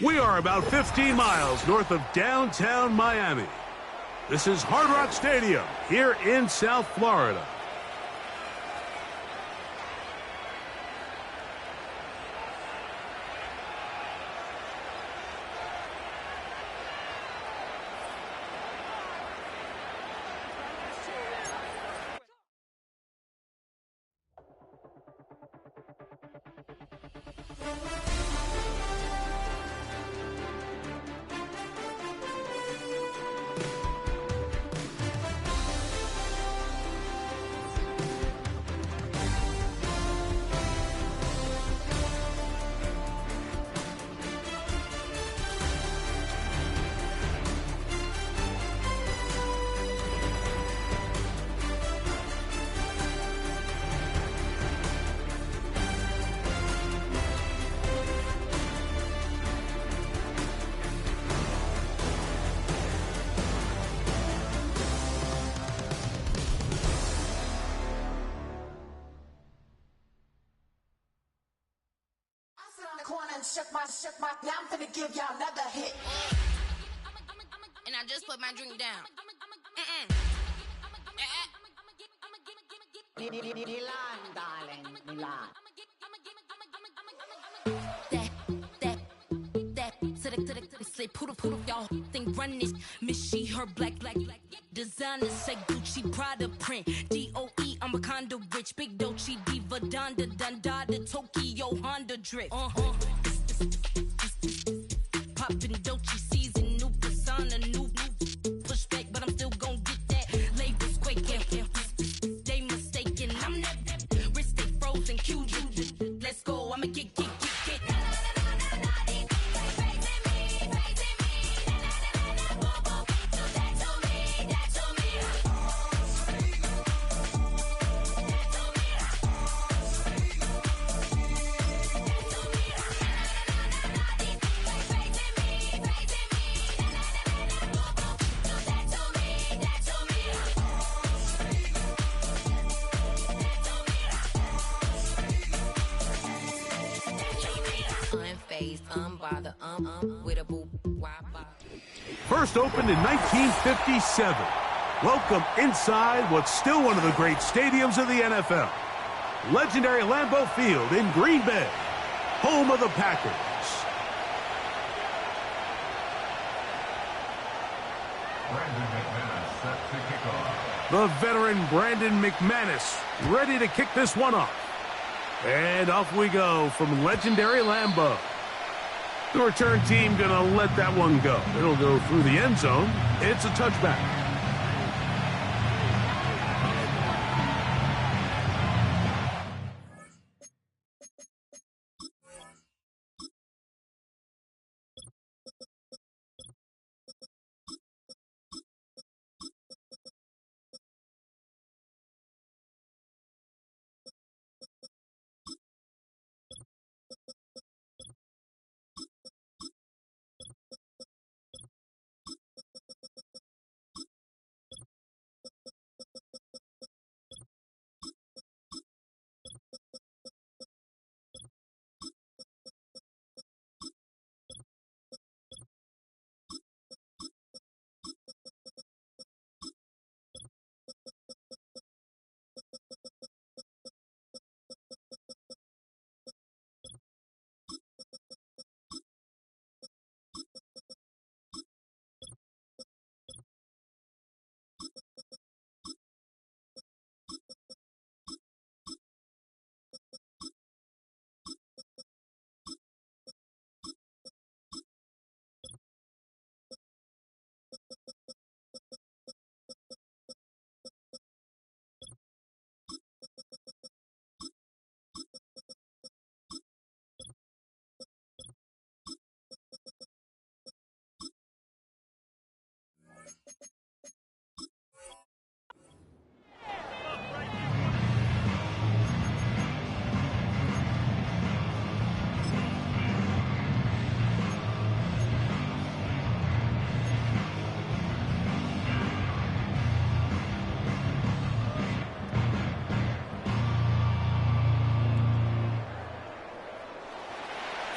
We are about 15 miles north of downtown Miami. This is Hard Rock Stadium here in South Florida. Shook my, now I'm finna give y'all another hit. And I just put my drink down. Milan, darling, Milan. That, say poodle, y'all think run this. Miss she, her black. Designer say Gucci, Prada print. DOE, I'm a condo rich. Big Dolce, Diva, Donda, Tokyo, Honda drip. Poppin' Dolce season, new persona, new pushback, but I'm still gon' get that. Labels quaking, they mistaken. I'm that wrist stay frozen, cue you. Let's go, I'ma get. First opened in 1957. Welcome inside what's still one of the great stadiums of the NFL. Legendary Lambeau Field in Green Bay, home of the Packers. Brandon McManus set to kick off. The veteran Brandon McManus ready to kick this one off. And off we go from legendary Lambeau. The return team gonna let that one go. It'll go through the end zone. It's a touchback.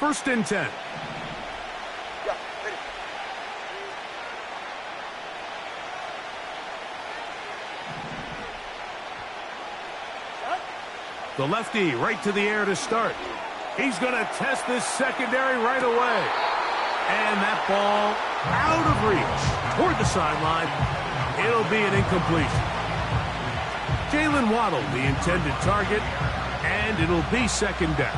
First and 10. The lefty right to the air to start. He's going to test this secondary right away. And that ball out of reach toward the sideline. It'll be an incompletion. Jalen Waddle, the intended target, and it'll be second down.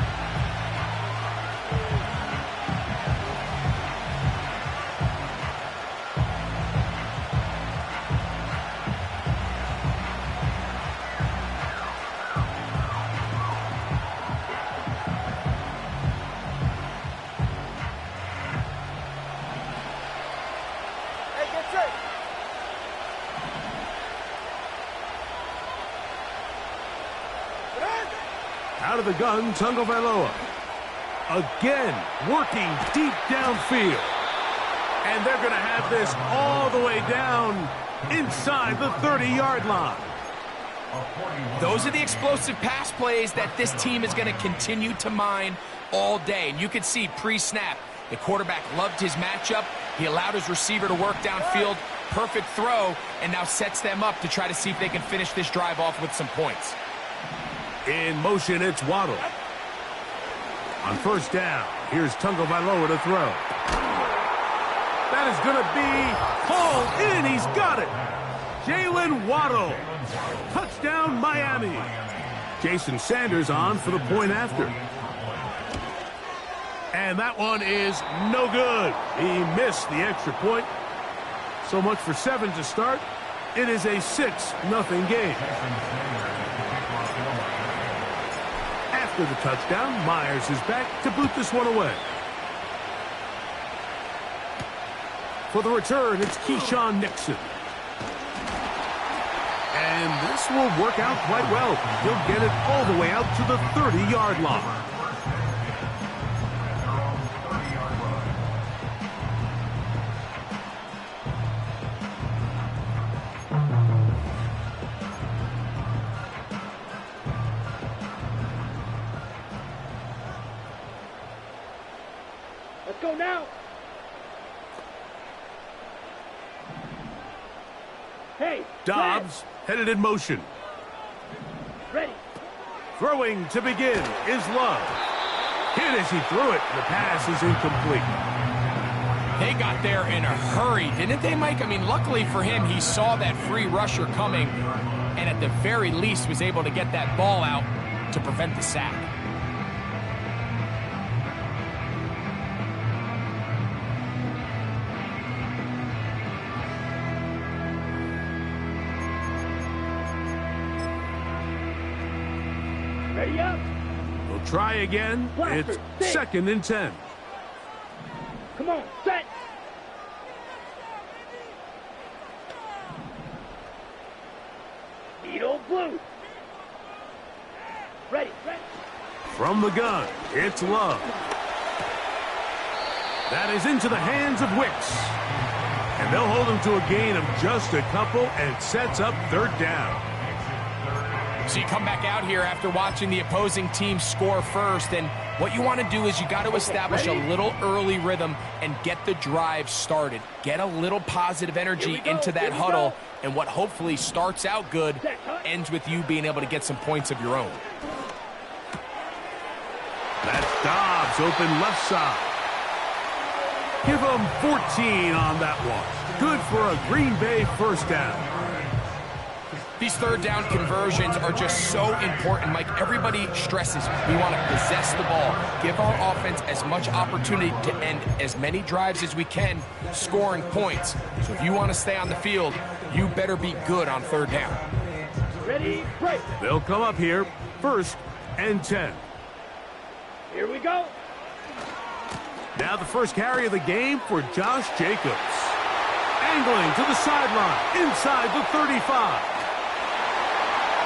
Out of the gun, Tagovailoa. Again, working deep downfield. And they're going to have this all the way down inside the 30-yard line. Those are the explosive pass plays that this team is going to continue to mine all day. And you can see pre-snap, the quarterback loved his matchup. He allowed his receiver to work downfield. Perfect throw, and now sets them up to try to see if they can finish this drive off with some points. In motion, it's Waddle. On first down, here's Tagovailoa to throw. That is going to be hauled in. He's got it. Jalen Waddle. Touchdown, Miami. Jason Sanders on for the point after. And that one is no good. He missed the extra point. So much for 7 to start. It is a 6-0 game. After the touchdown, Myers is back to boot this one away. For the return, it's Keyshawn Nixon. And this will work out quite well. He'll get it all the way out to the 30-yard line. Let's go now. Hey. Dobbs headed in motion. Ready. Throwing to begin is Love. Hit as he threw it. The pass is incomplete. They got there in a hurry, didn't they, Mike? I mean, luckily for him, he saw that free rusher coming and at the very least was able to get that ball out to prevent the sack. Ready up. We'll try again. It's 2nd and 10. Come on, set. Needle blue. Ready. From the gun, it's Love. That is into the hands of Wicks. And they'll hold him to a gain of just a couple, and it sets up 3rd down. So you come back out here after watching the opposing team score first, and what you want to do is you got to establish a little early rhythm and get the drive started. Get a little positive energy into that huddle, and what hopefully starts out good ends with you being able to get some points of your own. That's Dobbs open left side. Give him 14 on that one. Good for a Green Bay 1st down. These 3rd down conversions are just so important, Mike. Everybody stresses we want to possess the ball, give our offense as much opportunity to end as many drives as we can, scoring points. So if you want to stay on the field, you better be good on 3rd down. Ready, break. They'll come up here, 1st and 10. Here we go. Now the first carry of the game for Josh Jacobs. Angling to the sideline, inside the 35.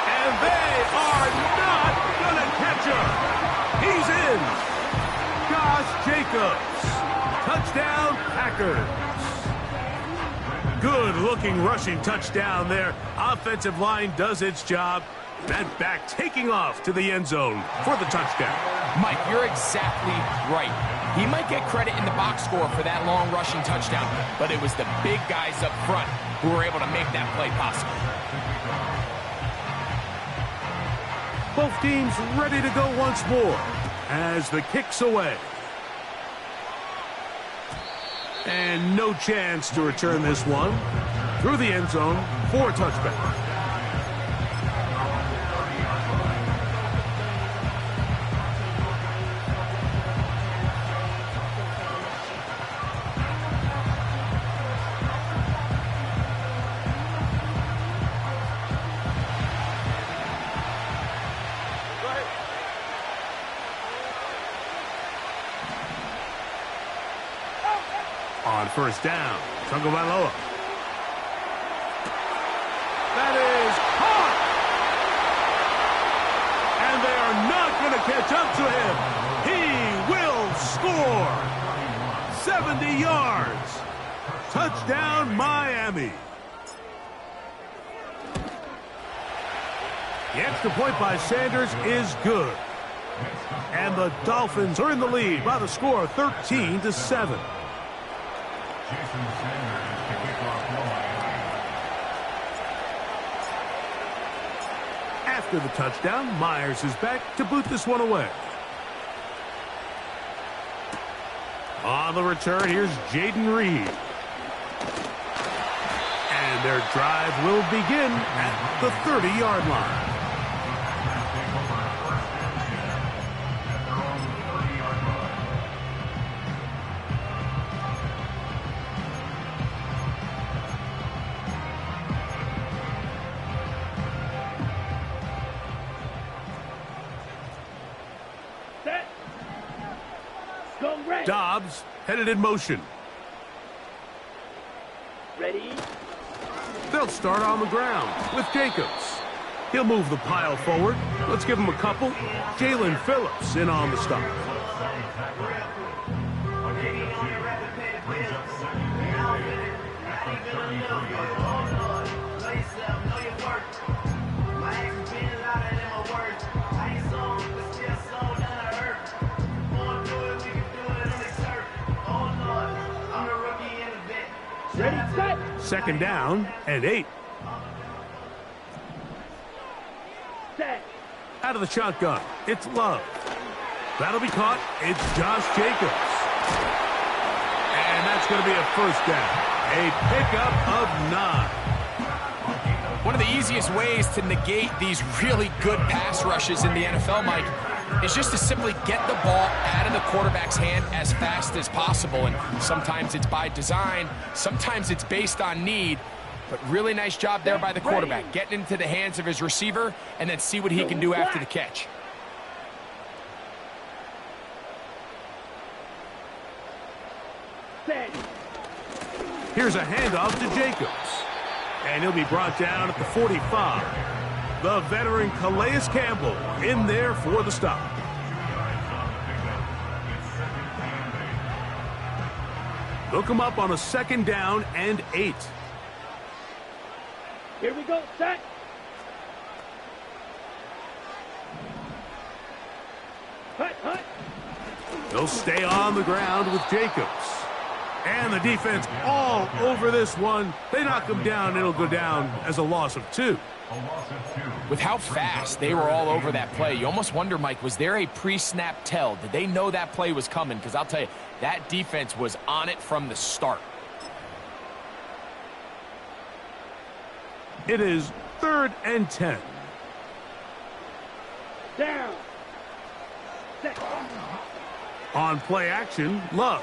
And they are not going to catch him. He's in. Josh Jacobs. Touchdown, Packers. Good-looking rushing touchdown there. Offensive line does its job. That back taking off to the end zone for the touchdown. Mike, you're exactly right. He might get credit in the box score for that long rushing touchdown, but it was the big guys up front who were able to make that play possible. Both teams ready to go once more as the kick's away. And no chance to return this one through the end zone for a touchback. On first down, Tagovailoa. That is caught! And they are not going to catch up to him. He will score! 70 yards. Touchdown, Miami. The extra point by Sanders is good. And the Dolphins are in the lead by the score of 13-7. Jason Sanders to kick off for Miami. After the touchdown, Myers is back to boot this one away. On the return, here's Jaden Reed. And their drive will begin at the 30-yard line. Dobbs headed in motion. Ready? They'll start on the ground with Jacobs. He'll move the pile forward. Let's give him a couple. Jalen Phillips in on the stop. Ready, set. Second down and 8. Set. Out of the shotgun, it's Love. That'll be caught. It's Josh Jacobs. And that's going to be a first down. A pickup of 9. One of the easiest ways to negate these really good pass rushes in the NFL, Mike, is just to simply get the ball out of the quarterback's hand as fast as possible. And sometimes it's by design, sometimes it's based on need. But really nice job there by the quarterback, getting into the hands of his receiver and then see what he can do after the catch. Set. Here's a handoff to Jacobs. And he'll be brought down at the 45. The veteran Calais Campbell in there for the stop. Look him up on a second down and 8. Here we go, set. Hut, hut. They'll stay on the ground with Jacobs. And the defense all over this one. They knock him down. It'll go down as a loss of 2. With how fast they were all over that play, you almost wonder, Mike, was there a pre-snap tell? Did they know that play was coming? Because I'll tell you, that defense was on it from the start. It is 3rd and 10. Down. Set. On play action, Love.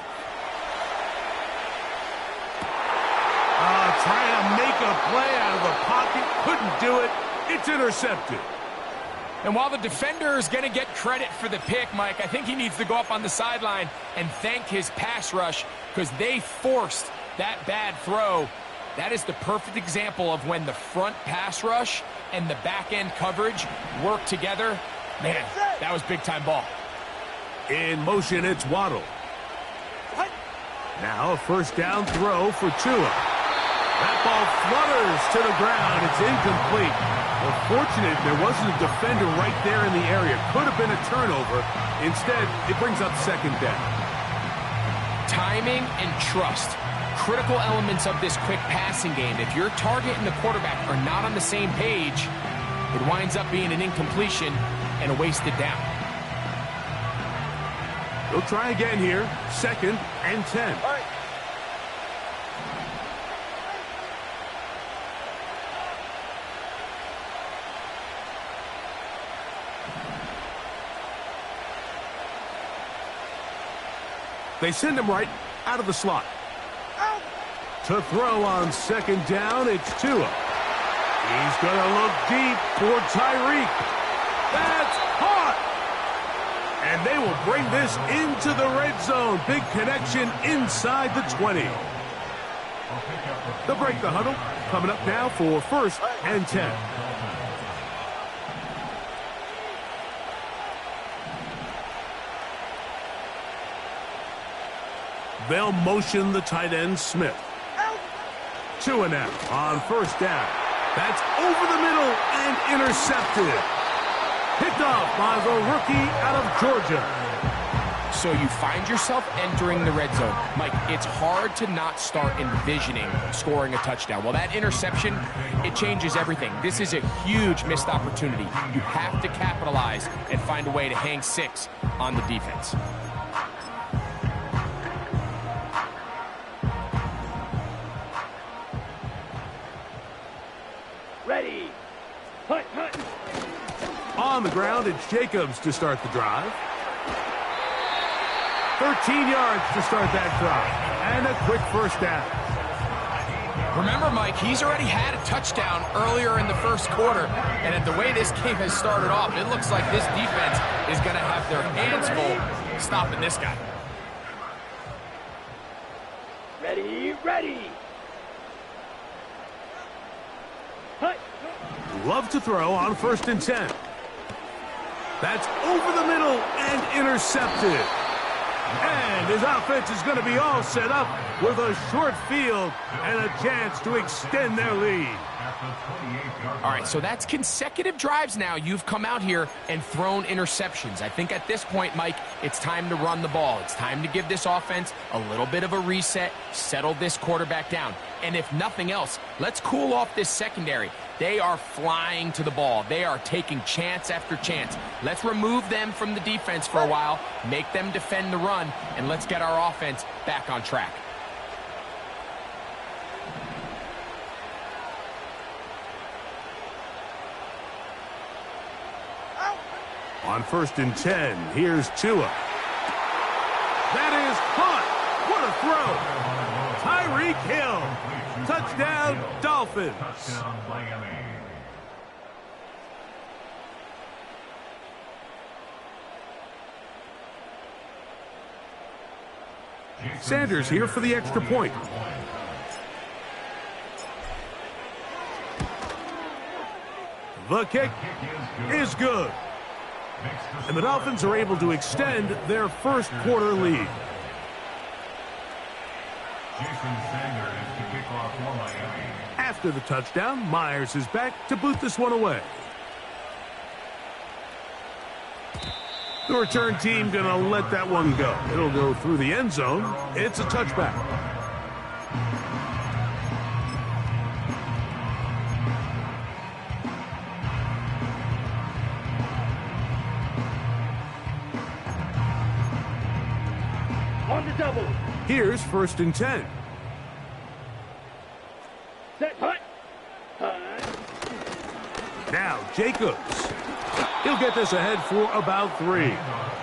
Trying to make a play out of the pocket. Couldn't do it. It's intercepted. And while the defender is going to get credit for the pick, Mike, I think he needs to go up on the sideline and thank his pass rush because they forced that bad throw. That is the perfect example of when the front pass rush and the back-end coverage work together. Man, that was big-time ball. In motion, it's Waddle. Now a first down throw for Tua. That ball flutters to the ground. It's incomplete. Well, fortunate there wasn't a defender right there in the area. Could have been a turnover. Instead, it brings up second down. Timing and trust. Critical elements of this quick passing game. If your target and the quarterback are not on the same page, it winds up being an incompletion. and a wasted down. They'll try again here. 2nd and 10. They send him right out of the slot. To throw on 2nd down, it's Tua. He's going to look deep for Tyreek. That's caught! And they will bring this into the red zone. Big connection inside the 20. They'll break the huddle. Coming up now for 1st and 10. They'll motion the tight end, Smith. Tua now on 1st down. That's over the middle and intercepted. Picked off by the rookie out of Georgia. So you find yourself entering the red zone. Mike, it's hard to not start envisioning scoring a touchdown. Well, that interception, it changes everything. This is a huge missed opportunity. You have to capitalize and find a way to hang 6 on the defense. Ready. Hunt, hunt. On the ground, it's Jacobs to start the drive. 13 yards to start that drive. And a quick 1st down. Remember, Mike, he's already had a touchdown earlier in the 1st quarter. And at the way this game has started off, it looks like this defense is going to have their hands full stopping this guy. Ready, ready. Hunt. Love to throw on 1st and 10. That's over the middle and intercepted. And his offense is going to be all set up with a short field and a chance to extend their lead. All right, so that's consecutive drives now. You've come out here and thrown interceptions. I think at this point, Mike, it's time to run the ball. It's time to give this offense a little bit of a reset, settle this quarterback down. And if nothing else, let's cool off this secondary. They are flying to the ball. They are taking chance after chance. Let's remove them from the defense for a while, make them defend the run, and let's get our offense back on track. On 1st and 10, here's Tua. That is caught. What a throw. Tyreek Hill. Touchdown, Dolphins. Touchdown, Miami. Sanders here for the extra point. The kick is good. And the Dolphins are able to extend their 1st quarter lead. Jason Sanders to kick off for Miami. After the touchdown, Myers is back to boot this one away. The return team going to let that one go. It'll go through the end zone. It's a touchback. On the double. Here's 1st and 10. Set, hunt. Hunt. Now Jacobs. He'll get this ahead for about 3.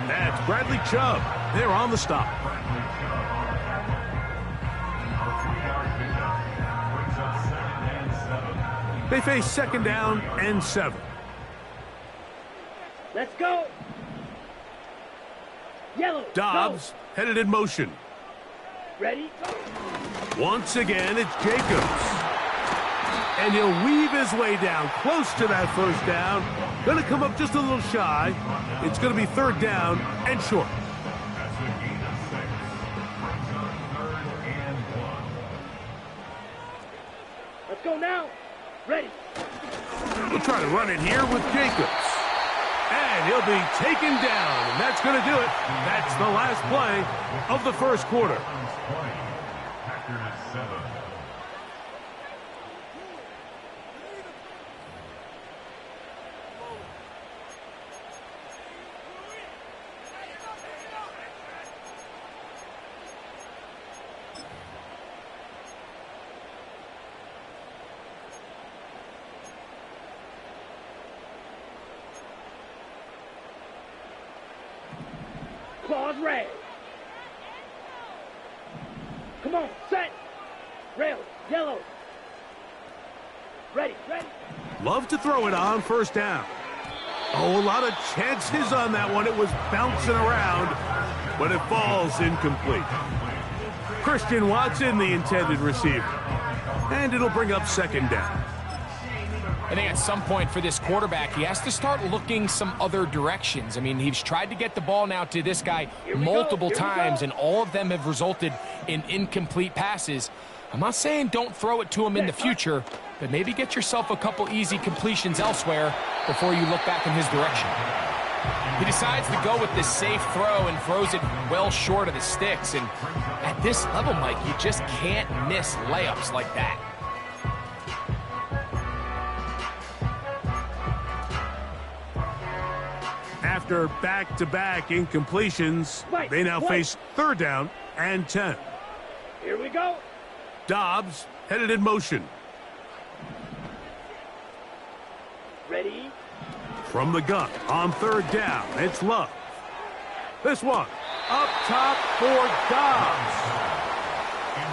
That's Bradley Chubb. They're on the stop. Bradley Chubb. Our 3-yard pickup brings up 2nd and 7. They face 2nd down and 7. Let's go. Yellow. Dobbs headed in motion. Go. Ready. Once again, it's Jacobs. And he'll weave his way down close to that 1st down. Going to come up just a little shy. It's going to be 3rd down and short. That's a gain of 6. Brings up 3rd and 1. Let's go now. Ready. We'll try to run it here with Jacobs. And he'll be taken down. And that's going to do it. That's the last play of the 1st quarter. Packers 7. Get ready. Come on, set. Rail, yellow. Ready, ready. Love to throw it on first down. Oh, a lot of chances on that one. It was bouncing around, but it falls incomplete. Christian Watson, the intended receiver. And it'll bring up second down. I think at some point for this quarterback, he has to start looking some other directions. I mean, he's tried to get the ball now to this guy multiple times, and all of them have resulted in incomplete passes. I'm not saying don't throw it to him in the future, but maybe get yourself a couple easy completions elsewhere before you look back in his direction. He decides to go with this safe throw and throws it well short of the sticks. And at this level, Mike, you just can't miss layups like that. After back-to-back incompletions, they now face third down and 10. Here we go. Dobbs headed in motion. Ready. From the gun on third down, it's Love. This one up top for Dobbs.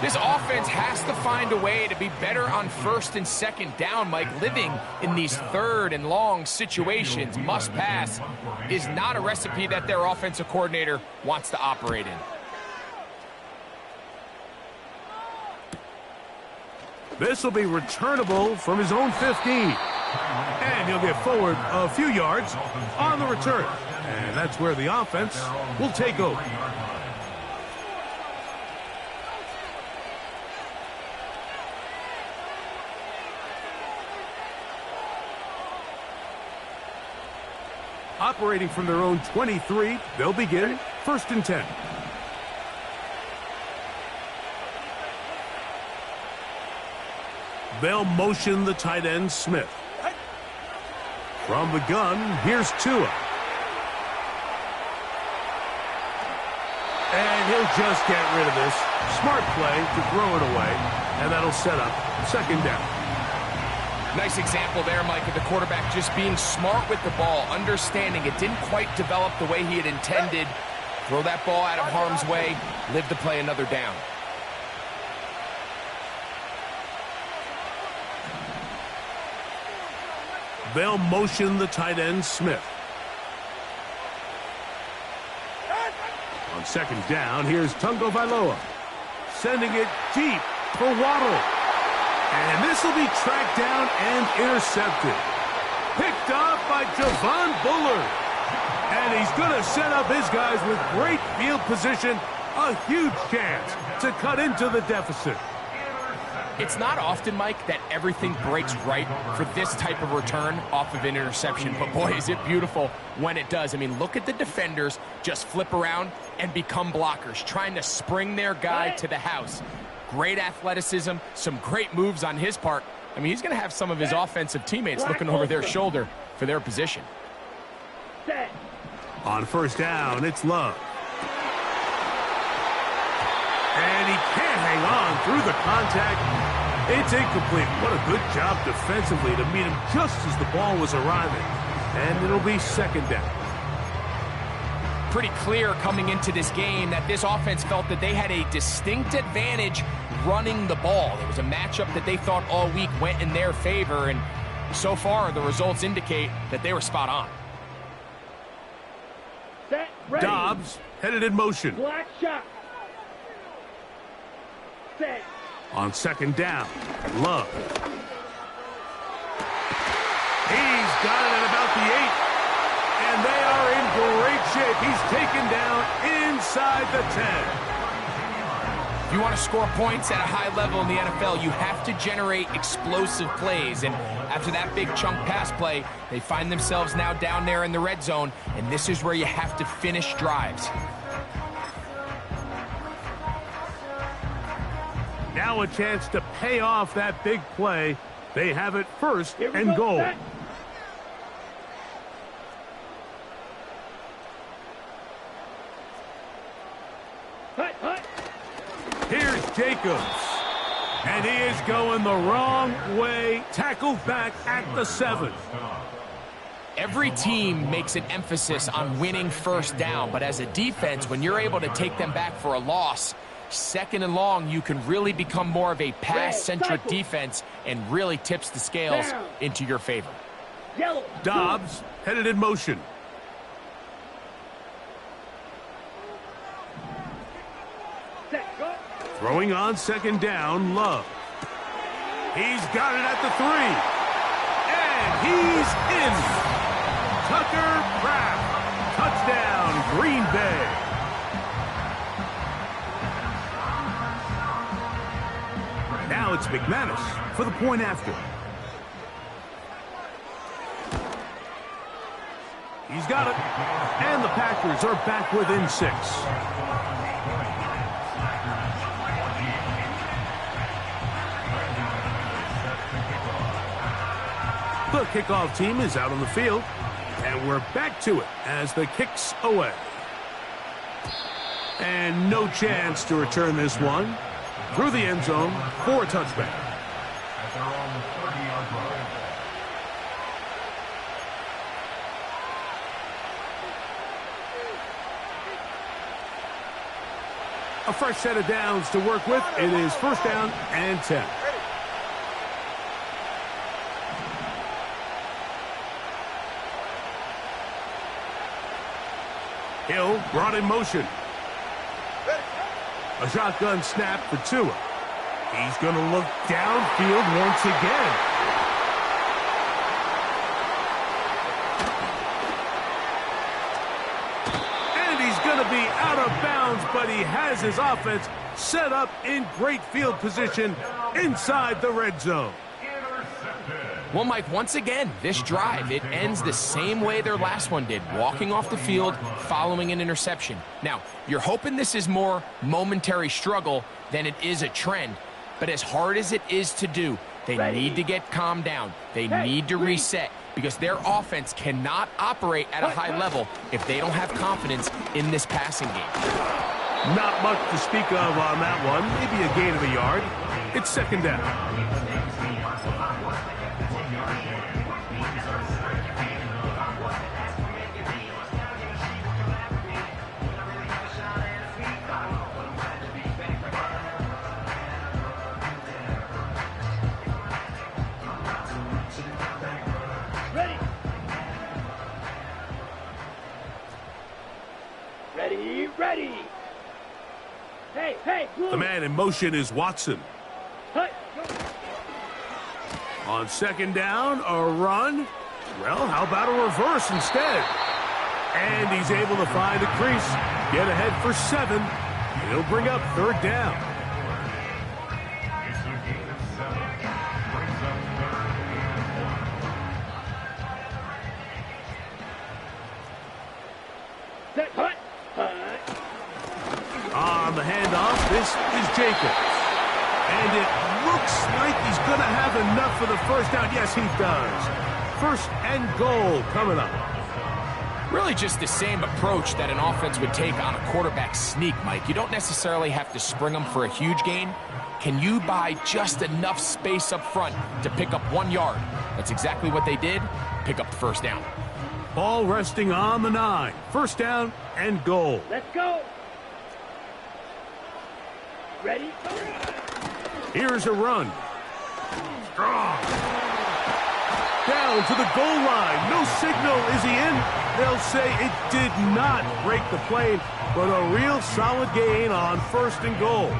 This offense has to find a way to be better on first and second down, Mike. Living in these third and long situations, must pass, is not a recipe that their offensive coordinator wants to operate in. This will be returnable from his own 15. And he'll get forward a few yards on the return. And that's where the offense will take over. Operating from their own 23, they'll begin first and 10. They'll motion the tight end, Smith. From the gun, here's Tua. And he'll just get rid of this. Smart play to throw it away, and that'll set up second down. Nice example there, Mike, of the quarterback just being smart with the ball, understanding it didn't quite develop the way he had intended. Throw that ball out of harm's way, live to play another down. They'll motion the tight end, Smith. On second down, here's Tungo Vailoa. Sending it deep for Waddle. And this will be tracked down and intercepted. Picked off by Javon Bullard. And he's going to set up his guys with great field position. A huge chance to cut into the deficit. It's not often, Mike, that everything breaks right for this type of return off of an interception. But, boy, is it beautiful when it does. I mean, look at the defenders just flip around and become blockers, trying to spring their guy to the house. Great athleticism, some great moves on his part. I mean, he's going to have some of his offensive teammates looking over their shoulder for their position. On first down, it's Love. And he can't hang on through the contact. It's incomplete. What a good job defensively to meet him just as the ball was arriving. And it'll be second down. Pretty clear coming into this game that this offense felt that they had a distinct advantage running the ball. It was a matchup that they thought all week went in their favor, and so far the results indicate that they were spot on. Set, ready. Dobbs headed in motion. Black shot. Set. On second down, Love. He's got it at about the 8. And they are in great shape. He's taken down inside the 10. If you want to score points at a high level in the NFL, you have to generate explosive plays. And after that big chunk pass play, they find themselves now down there in the red zone. And this is where you have to finish drives. Now a chance to pay off that big play. They have it first and goal. Set. Here's Jacobs. And he is going the wrong way. Tackled back at the 7. Every team makes an emphasis on winning first down, but as a defense, when you're able to take them back for a loss, second and long, you can really become more of a pass-centric defense and really tips the scales into your favor. Dobbs headed in motion. Throwing on second down, Love. He's got it at the 3. And he's in. Tucker Kraft. Touchdown, Green Bay. Now it's McManus for the point after. He's got it. And the Packers are back within 6. The kickoff team is out on the field, and we're back to it as the kick's away. And no chance to return this one through the end zone for a touchback. At their own 30-yard line. A fresh set of downs to work with. It is first down and 10. Hill brought in motion. A shotgun snap for Tua. He's going to look downfield once again. And he's going to be out of bounds, but he has his offense set up in great field position inside the red zone. Well, Mike, once again, this drive, it ends the same way their last one did, walking off the field, following an interception. Now, you're hoping this is more momentary struggle than it is a trend, but as hard as it is to do, they need to get calmed down. They need to reset because their offense cannot operate at a high level if they don't have confidence in this passing game. Not much to speak of on that one, maybe a gain of a yard. It's second down. Ready. Hey, the man in motion is Watson. Hey. On second down, a run. Well, how about a reverse instead? And he's able to find a crease, get ahead for 7. He'll bring up third down. On the handoff, this is Jacobs. And it looks like he's going to have enough for the first down. Yes, he does. First and goal coming up. Really just the same approach that an offense would take on a quarterback sneak, Mike. You don't necessarily have to spring them for a huge gain. Can you buy just enough space up front to pick up 1 yard? That's exactly what they did. Pick up the first down. Ball resting on the 9. First down and goal. Let's go. Ready? Here's a run. Strong. Down to the goal line. No signal. Is he in? They'll say it did not break the plane, but a real solid gain on first and goal.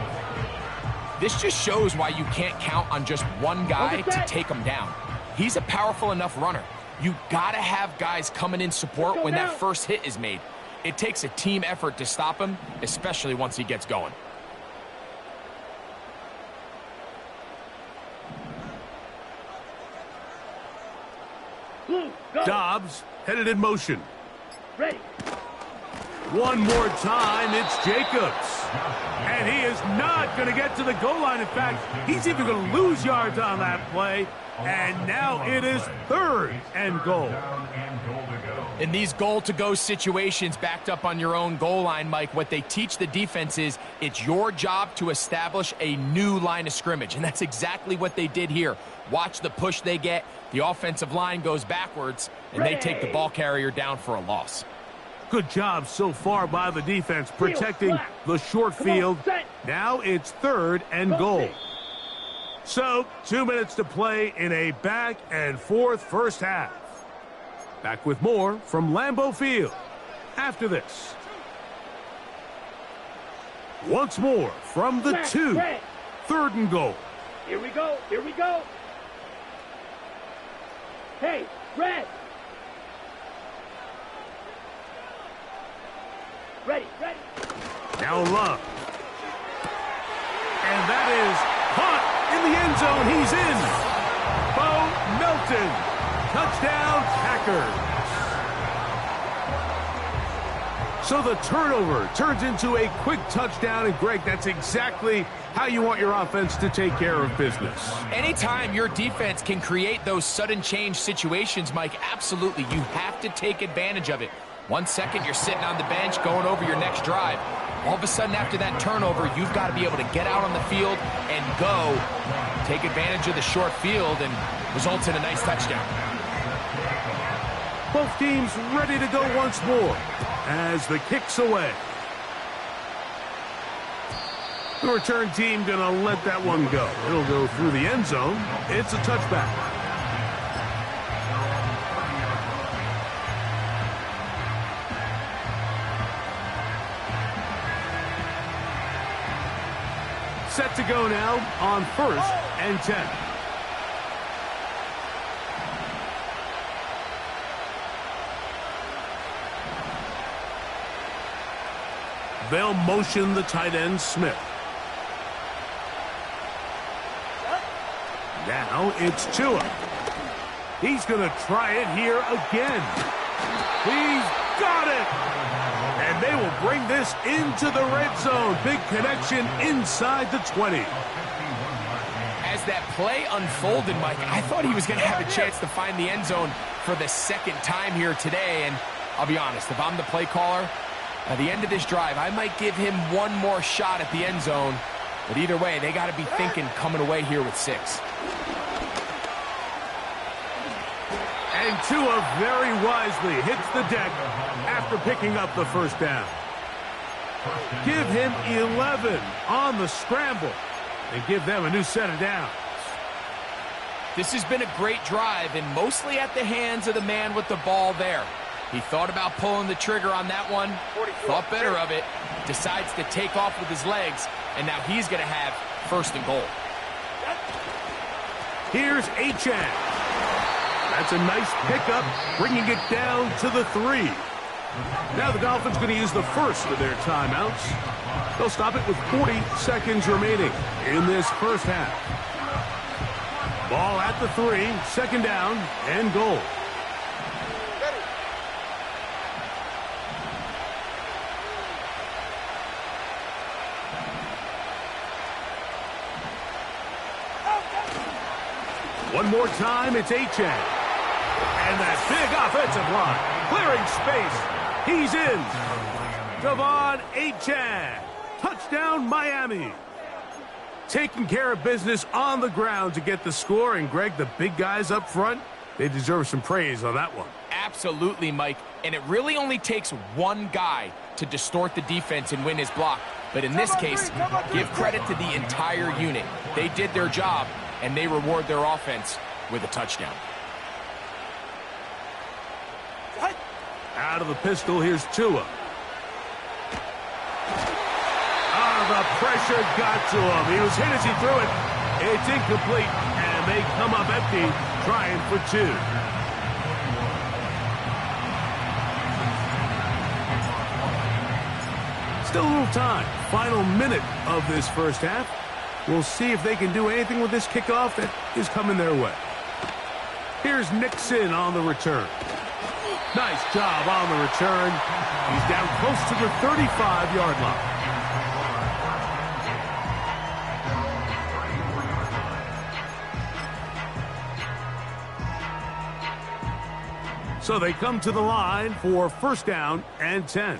This just shows why you can't count on just one guy to take him down. He's a powerful enough runner. You gotta have guys coming in support when that first hit is made. It takes a team effort to stop him, especially once he gets going. Dobbs headed in motion. Ready. One more time, it's Jacobs. And he is not going to get to the goal line. In fact, he's even going to lose yards on that play. And now it is third and goal. In these goal-to-go situations backed up on your own goal line, Mike, what they teach the defense is it's your job to establish a new line of scrimmage, and that's exactly what they did here. Watch the push they get. The offensive line goes backwards, and they take the ball carrier down for a loss. Good job so far by the defense protecting the short field. Now it's 3rd and goal. So, 2 minutes to play in a back-and-forth first half. Back with more from Lambeau Field after this. Once more from the 2. 3rd and goal. Here we go. Here we go. Hey, red. Ready, ready. Now Love. And that is caught in the end zone. He's in. Bo Melton. Touchdown, Packers. So the turnover turns into a quick touchdown. And, Greg, that's exactly how you want your offense to take care of business. Anytime your defense can create those sudden change situations, Mike, absolutely, you have to take advantage of it. 1 second, you're sitting on the bench going over your next drive. All of a sudden, after that turnover, you've got to be able to get out on the field and go. Take advantage of the short field and results in a nice touchdown. Both teams ready to go once more as the kick's away. The return team going to let that one go. It'll go through the end zone. It's a touchback. Set to go now on 1st and 10. They'll motion the tight end, Smith. Now it's Tua. He's going to try it here again. He's got it. And they will bring this into the red zone. Big connection inside the 20. As that play unfolded, Mike, I thought he was going to have a chance to find the end zone for the second time here today. And I'll be honest, if I'm the play caller, at the end of this drive, I might give him one more shot at the end zone. But either way, they got to be thinking coming away here with 6. And Tua very wisely hits the deck after picking up the first down. Give him 11 on the scramble and give them a new set of downs. This has been a great drive and mostly at the hands of the man with the ball there. He thought about pulling the trigger on that one, thought better of it, decides to take off with his legs, and now he's going to have 1st and goal. Here's Achane. That's a nice pickup, bringing it down to the 3. Now the Dolphins going to use the first of their timeouts. They'll stop it with 40 seconds remaining in this first half. Ball at the 3, 2nd down, and goal. One more time, it's Achane. And that big offensive line, clearing space. He's in. Devon Achane. Touchdown, Miami. Taking care of business on the ground to get the score. And, Greg, the big guys up front, they deserve some praise on that one. Absolutely, Mike. And it really only takes one guy to distort the defense and win his block. But in this case, give credit to the entire unit. They did their job, and they reward their offense with a touchdown. Out of the pistol, here's Tua. The pressure got to him. He was hit as he threw it. It's incomplete, and they come up empty, trying for 2. Still a little time. Final minute of this first half. We'll see if they can do anything with this kickoff that is coming their way. Here's Nixon on the return. Nice job on the return. He's down close to the 35-yard line. So they come to the line for first down and 10.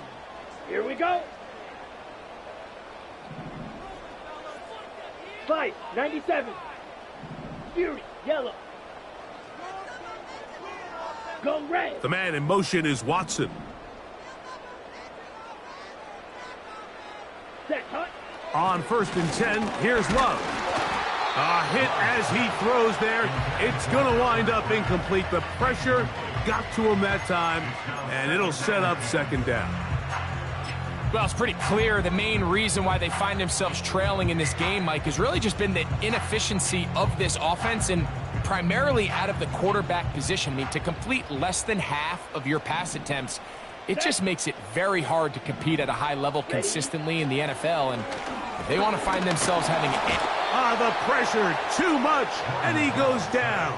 Here we go. 5, 97. Fury, yellow. Go red. The man in motion is Watson. Set, hut. On first and 10, here's Love. A hit as he throws there. It's going to wind up incomplete. The pressure got to him that time, and it'll set up second down. Well, it's pretty clear the main reason why they find themselves trailing in this game, Mike, has really just been the inefficiency of this offense and primarily out of the quarterback position. I mean, to complete less than half of your pass attempts, it just makes it very hard to compete at a high level consistently in the NFL. And if they want to find themselves having the pressure, too much, and he goes down.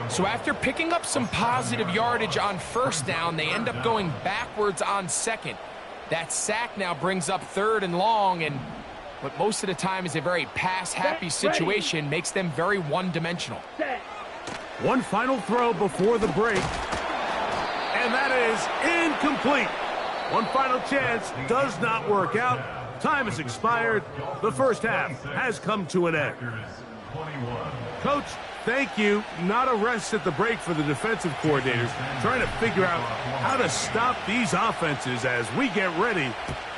So after picking up some positive yardage on first down, they end up going backwards on second. That sack now brings up third and long, and what most of the time is a very pass-happy situation makes them very one-dimensional. One final throw before the break, and that is incomplete. One final chance does not work out. Time has expired. The first half has come to an end. Coach, thank you. Not a rest at the break for the defensive coordinators, trying to figure out how to stop these offenses as we get ready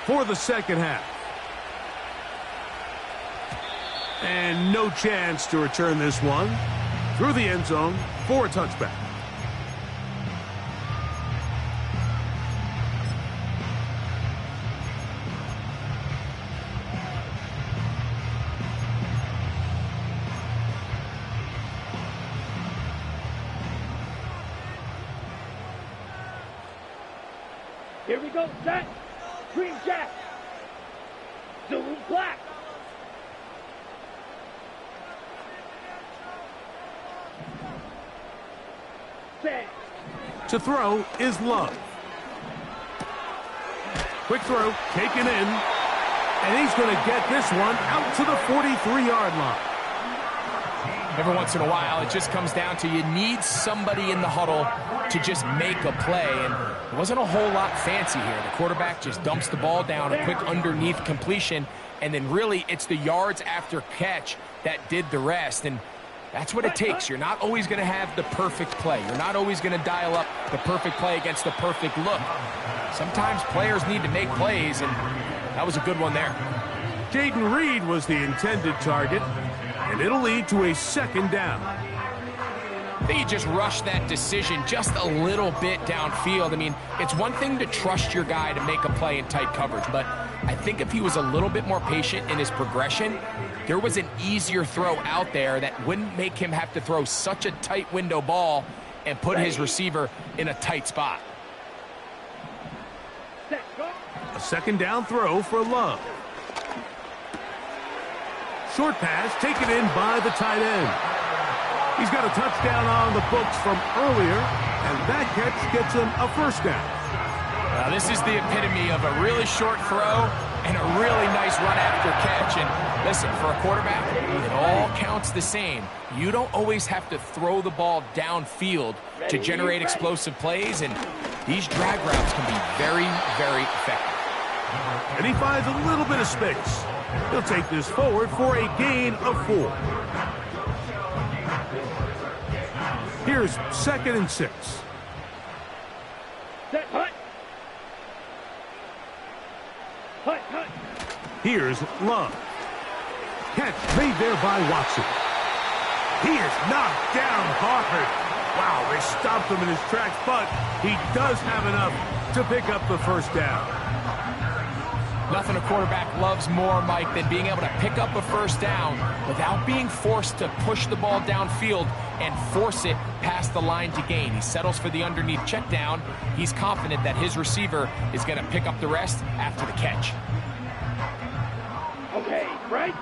for the second half. And no chance to return this one through the end zone for a touchback. Here we go, set. Green Jack. Zoom black. Set. To throw is Love. Quick throw, taken in, and he's going to get this one out to the 43-yard line. Every once in a while, it just comes down to you need somebody in the huddle to just make a play, and it wasn't a whole lot fancy here. The quarterback just dumps the ball down, a quick underneath completion, and then really it's the yards after catch that did the rest, and that's what it takes. You're not always going to have the perfect play. You're not always going to dial up the perfect play against the perfect look. Sometimes players need to make plays, and that was a good one there. Jaden Reed was the intended target, and it'll lead to a second down. I think he just rushed that decision just a little bit downfield. I mean, it's one thing to trust your guy to make a play in tight coverage, but I think if he was a little bit more patient in his progression, there was an easier throw out there that wouldn't make him have to throw such a tight window ball and put his receiver in a tight spot. A second down throw for Love. Short pass taken in by the tight end. He's got a touchdown on the books from earlier, and that catch gets him a first down. Now, this is the epitome of a really short throw and a really nice run after catch. And listen, for a quarterback, it all counts the same. You don't always have to throw the ball downfield to generate explosive plays, and these drag routes can be very, very effective. And he finds a little bit of space. He'll take this forward for a gain of 4. Here's 2nd and 6. Set, hut. Hut, hut. Here's Love. Catch made there by Watson. He is knocked down hard. Wow, they stopped him in his tracks, but he does have enough to pick up the first down. Nothing a quarterback loves more, Mike, than being able to pick up a first down without being forced to push the ball downfield and force it past the line to gain. He settles for the underneath check down. He's confident that his receiver is going to pick up the rest after the catch. Okay, right?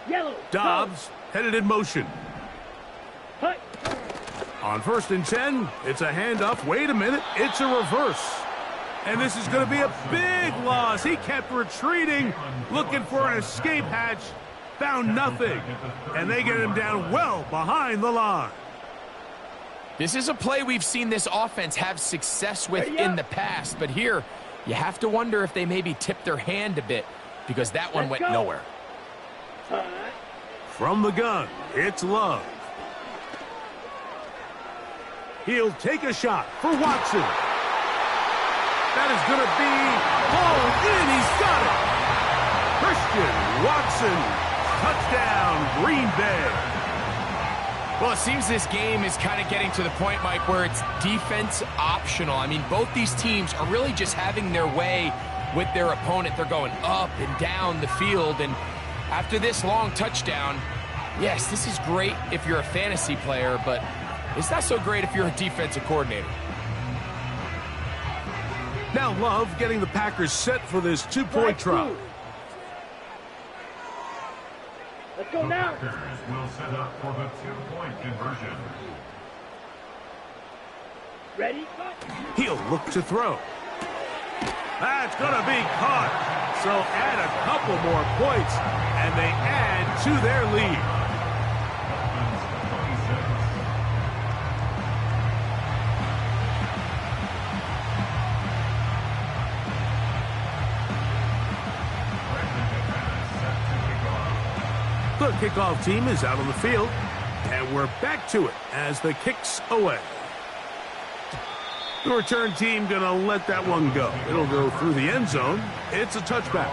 Yellow. Dobbs headed in motion. Hut. On 1st and 10, it's a handoff. Wait a minute, it's a reverse. And this is going to be a big loss. He kept retreating, looking for an escape hatch. Found nothing. And they get him down well behind the line. This is a play we've seen this offense have success with in the past. But here, you have to wonder if they maybe tipped their hand a bit, because that one went nowhere. From the gun, it's Love. He'll take a shot for Watson. That is going to be hauled in. He's got it. Christian Watson, touchdown, Green Bay. Well, it seems this game is kind of getting to the point, Mike, where it's defense optional. I mean, both these teams are really just having their way with their opponent. They're going up and down the field, and after this long touchdown, yes, this is great if you're a fantasy player, but it's not so great if you're a defensive coordinator. Now Love getting the Packers set for this two-point try. Let's go now. The Packers will set up for the two-point conversion. Ready? He'll look to throw. That's going to be caught. So add a couple more points, and they add to their lead. The kickoff team is out on the field, and we're back to it as the kick's away. The return team going to let that one go. It'll go through the end zone. It's a touchback.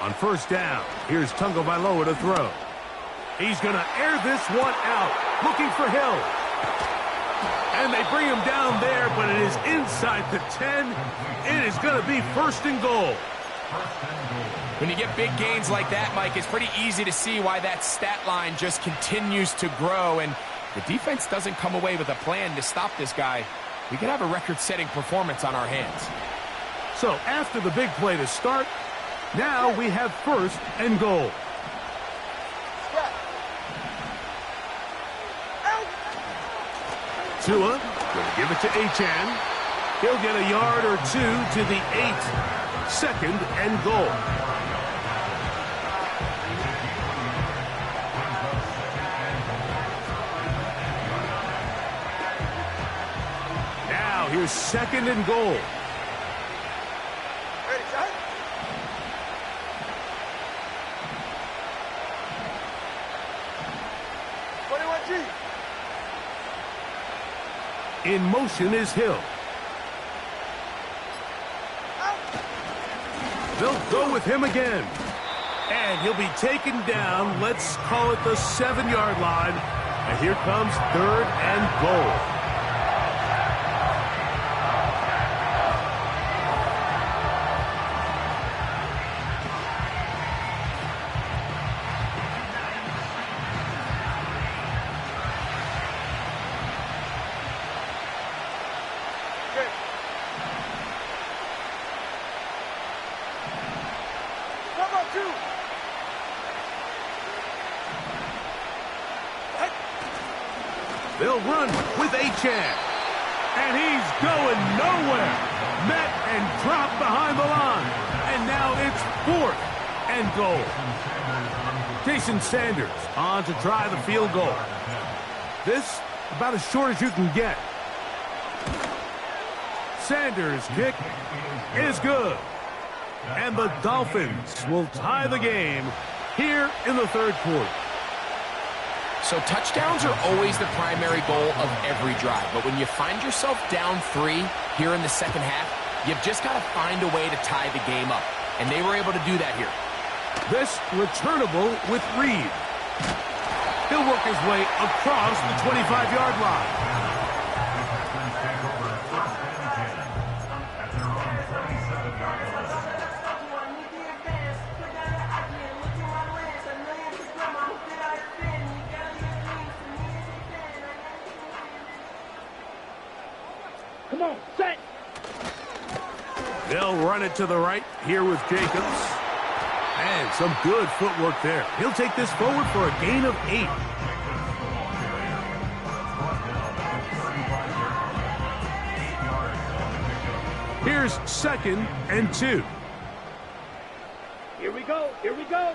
On first down, here's Tagovailoa to throw. He's going to air this one out, looking for Hill. And they bring him down there, but it is inside the 10. It is going to be first and goal. When you get big gains like that, Mike, it's pretty easy to see why that stat line just continues to grow. And the defense doesn't come away with a plan to stop this guy. We could have a record-setting performance on our hands. So after the big play to start, now we have first and goal. Tua going to give it to Achane. He'll get a yard or two to the 8. Second and goal. Now here's second and goal. In motion is Hill. They'll go with him again. And he'll be taken down, let's call it the 7-yard line. And here comes third and goal. They'll run with Achane. And he's going nowhere. Met and dropped behind the line. And now it's fourth and goal. Jason Sanders on to try the field goal. This about as short as you can get. Sanders' kick is good. And the Dolphins will tie the game here in the third quarter. So touchdowns are always the primary goal of every drive. But when you find yourself down 3 here in the second half, you've just got to find a way to tie the game up. And they were able to do that here. This returnable with Reed. He'll work his way across the 25-yard line. Take over 1st and 10 at their own 27-yard line. Come on, set. They'll run it to the right here with Jacobs. And some good footwork there. He'll take this forward for a gain of 8. Here's 2nd and 2. Here we go. Here we go.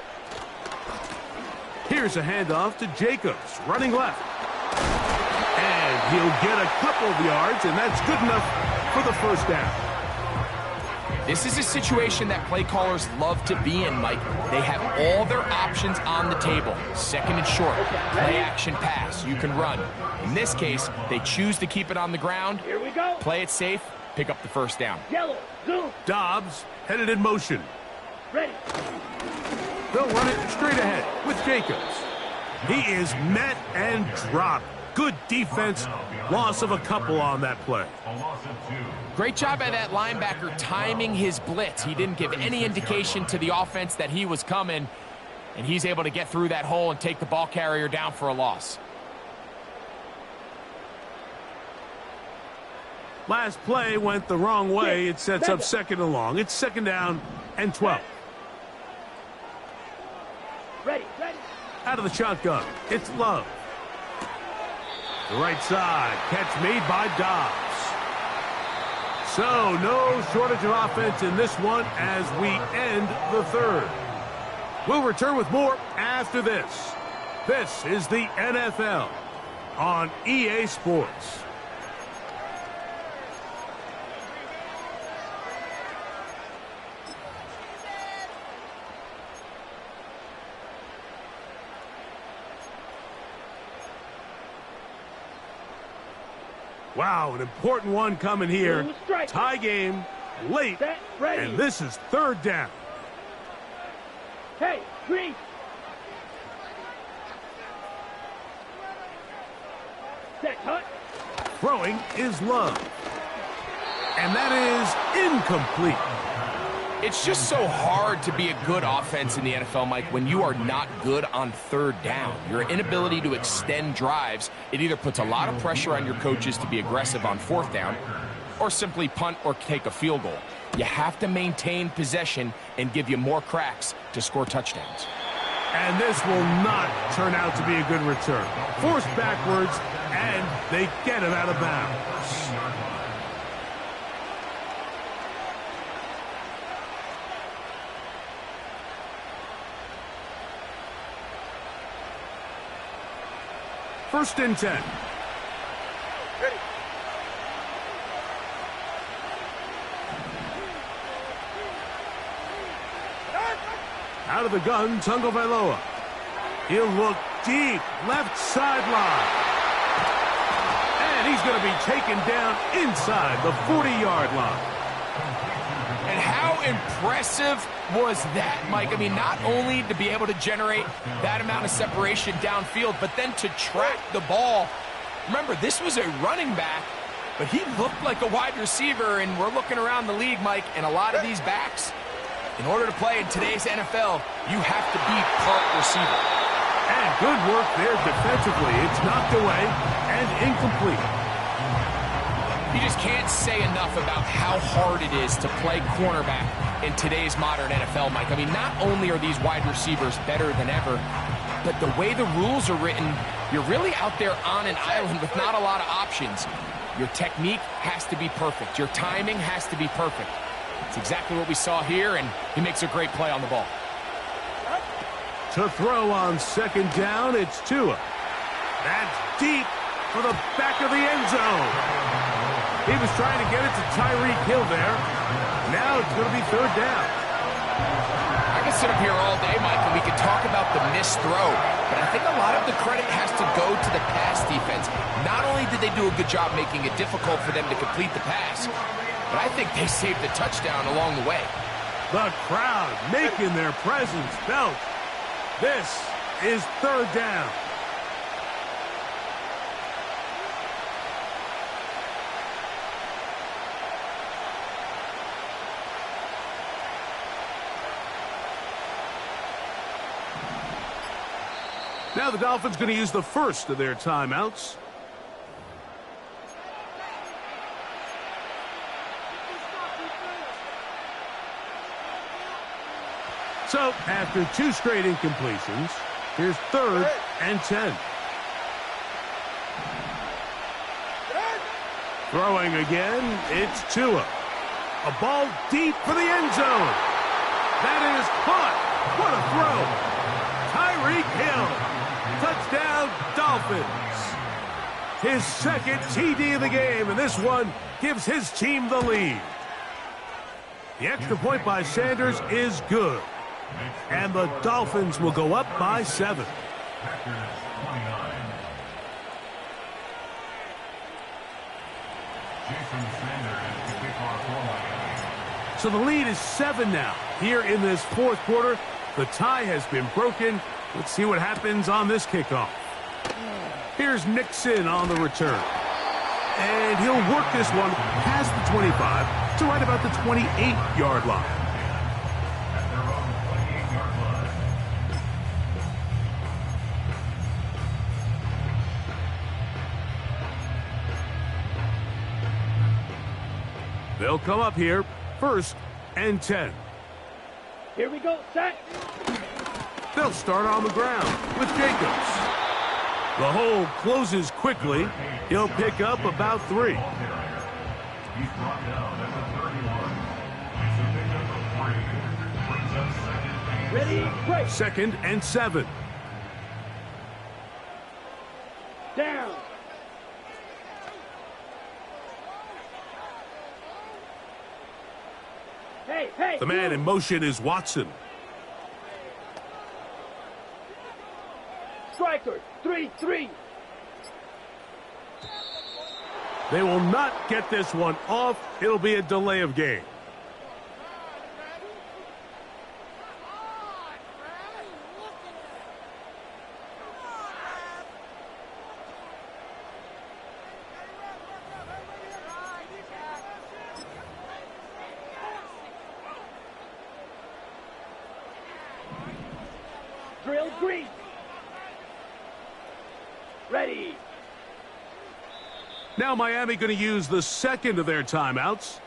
Here's a handoff to Jacobs, running left. And he'll get a couple of yards, and that's good enough for the first down. This is a situation that play callers love to be in, Mike. They have all their options on the table. 2nd and short, play action pass, you can run. In this case, they choose to keep it on the ground. Here we go. Play it safe, pick up the first down. Yellow, zoom. Dobbs headed in motion. Ready. They'll run it straight ahead with Jacobs. He is met and dropped. Good defense. Loss of a couple on that play. A loss of 2. Great job by that linebacker timing his blitz. He didn't give any indication to the offense that he was coming, and he's able to get through that hole and take the ball carrier down for a loss. Last play went the wrong way. It sets up 2nd and long. It's 2nd down and 12. Ready, ready. Out of the shotgun, it's Love. The right side, catch made by Dobbs. So, no shortage of offense in this one as we end the 3rd. We'll return with more after this. This is the NFL on EA Sports. Wow, an important one coming here. Tie game, late, Set, ready. and this is 3rd down. Hey, green. Set, cut. Throwing is Love. And that is incomplete. It's just so hard to be a good offense in the NFL, Mike, when you are not good on 3rd down. Your inability to extend drives, it either puts a lot of pressure on your coaches to be aggressive on 4th down or simply punt or take a field goal. You have to maintain possession and give you more cracks to score touchdowns. And this will not turn out to be a good return. Forced backwards, and they get him out of bounds. First and 10. Ready. Out of the gun, Tagovailoa. He'll look deep, left sideline. And he's going to be taken down inside the 40-yard line. And how impressive was that, Mike? I mean, not only to be able to generate that amount of separation downfield, but then to track the ball. Remember, this was a running back, but he looked like a wide receiver, and we're looking around the league, Mike, and a lot of these backs, in order to play in today's NFL, you have to be part receiver. And good work there defensively. It's knocked away and incomplete. You just can't say enough about how hard it is to play cornerback in today's modern NFL, Mike. I mean, not only are these wide receivers better than ever, but the way the rules are written, you're really out there on an island with not a lot of options. Your technique has to be perfect. Your timing has to be perfect. It's exactly what we saw here, and he makes a great play on the ball. To throw on 2nd down, it's Tua. That's deep for the back of the end zone. He was trying to get it to Tyreek Hill there. Now it's going to be 3rd down. I could sit up here all day, Mike, and we could talk about the missed throw, but I think a lot of the credit has to go to the pass defense. Not only did they do a good job making it difficult for them to complete the pass, but I think they saved the touchdown along the way. The crowd making their presence felt. This is third down. Now the Dolphins going to use the first of their timeouts. So, after 2 straight incompletions, here's 3rd and 10. Throwing again, it's Tua. A ball deep for the end zone. That is caught. What a throw. Tyreek Hill. Touchdown, Dolphins. His second TD of the game, and this one gives his team the lead. The extra point by Sanders is good. And the Dolphins will go up by 7. So the lead is 7 now. Here in this 4th quarter, the tie has been broken. Let's see what happens on this kickoff. Here's Nixon on the return. And he'll work this one past the 25 to right about the 28-yard line. They'll come up here, 1st and 10. Here we go, set. They'll start on the ground with Jacobs. The hole closes quickly. He'll pick up about 3. He's brought down at the 31. Brings up 2nd and Ready, break. 2nd and 7. Down. Hey, hey. The man in motion is Watson. Striker, 3-3. They will not get this one off. It'll be a delay of game. Drill green. Ready. Now Miami going to use the 2nd of their timeouts.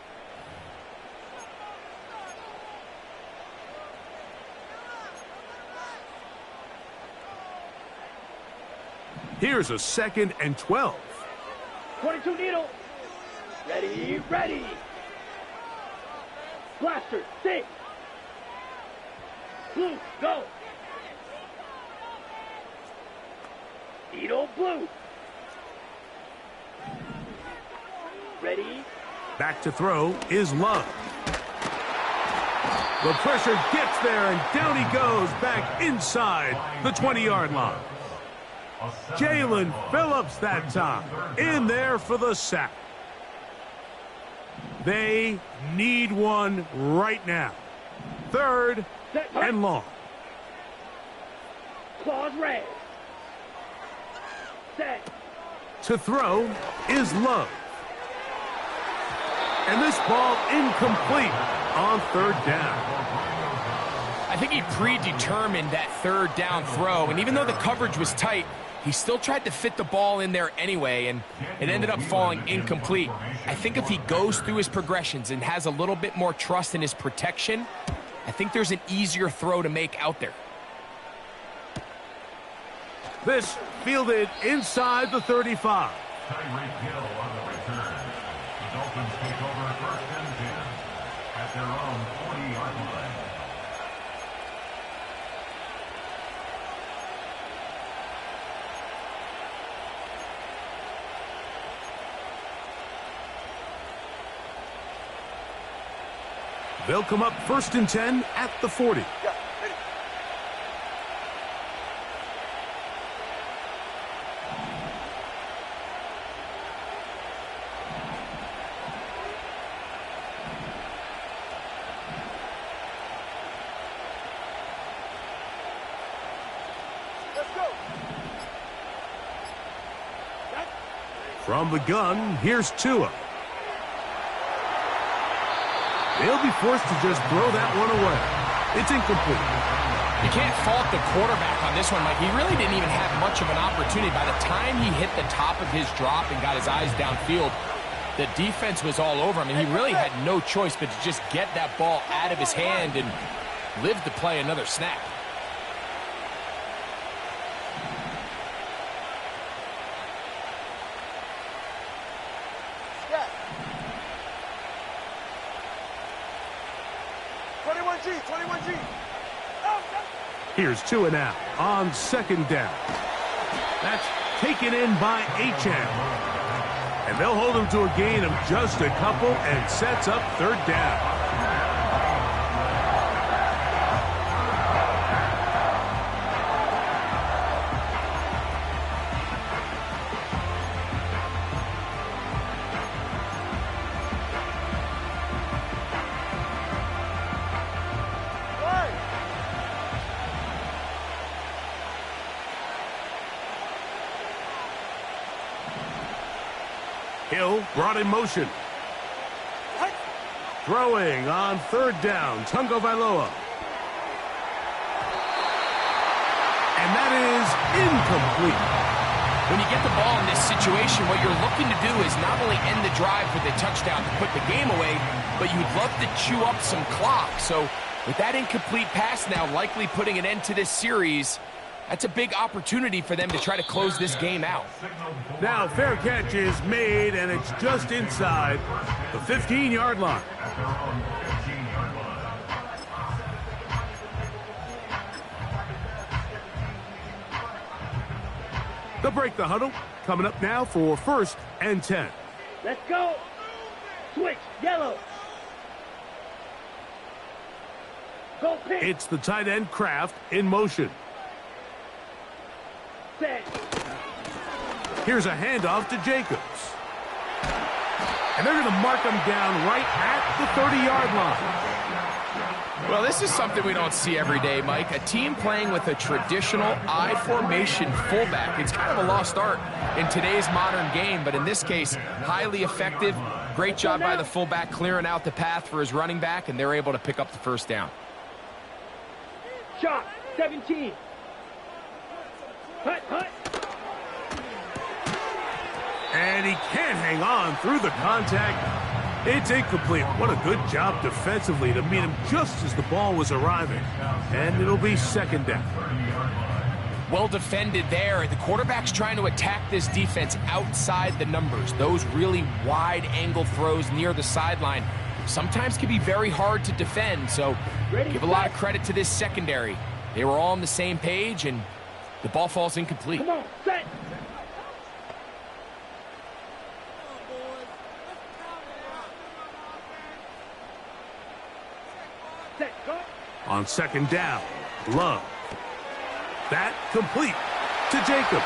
Here's a 2nd and 12. 22 needle. Ready, ready. Blaster, 6. Blue, go. Needle, blue. Ready. Back to throw is Love. The pressure gets there, and down he goes back inside the 20-yard line. Jalen Phillips that time in there for the sack. They need one right now. 3rd and long. Claws red. Set. To throw is Love. And this ball incomplete on 3rd down. I think he predetermined that 3rd down throw, and even though the coverage was tight, he still tried to fit the ball in there anyway, and it ended up falling incomplete. I think if he goes through his progressions and has a little bit more trust in his protection, I think there's an easier throw to make out there. This fielded inside the 35. Tyreek Hill on the return. The Dolphins take over 1st and 10 at their own 40-yard line. They'll come up 1st and 10 at the 40. From the gun, here's Tua. They'll be forced to just throw that one away. It's incomplete. You can't fault the quarterback on this one, Mike. He really didn't even have much of an opportunity. By the time he hit the top of his drop and got his eyes downfield, the defense was all over him, and he really had no choice but to just get that ball out of his hand and live to play another snap. Here's Tua now on second down. That's taken in by Achane. And they'll hold him to a gain of just a couple and sets up third down. Hill brought in motion. Throwing on third down, Tungo Vailoa. And that is incomplete. When you get the ball in this situation, what you're looking to do is not only end the drive with a touchdown to put the game away, but you'd love to chew up some clock. So with that incomplete pass now likely putting an end to this series, that's a big opportunity for them to try to close this game out. Now, fair catch is made, and it's just inside the 15-yard line. They'll break the huddle. Coming up now for 1st and 10. Let's go. Switch, yellow. Go pink. It's the tight end Kraft in motion. Set. Here's a handoff to Jacobs. And they're going to mark him down right at the 30-yard line. Well, this is something we don't see every day, Mike. A team playing with a traditional I formation fullback. It's kind of a lost art in today's modern game, but in this case, highly effective. Great job by the fullback clearing out the path for his running back, and they're able to pick up the first down. Shot, 17. Hut, hut. And he can't hang on through the contact. It's incomplete. What a good job defensively to meet him just as the ball was arriving. And it'll be second down. Well defended there. The quarterback's trying to attack this defense outside the numbers. Those really wide angle throws near the sideline sometimes can be very hard to defend. So give a lot of credit to this secondary. They were all on the same page, and the ball falls incomplete. Come on, set. Set, go. On second down, Love. That complete to Jacobs.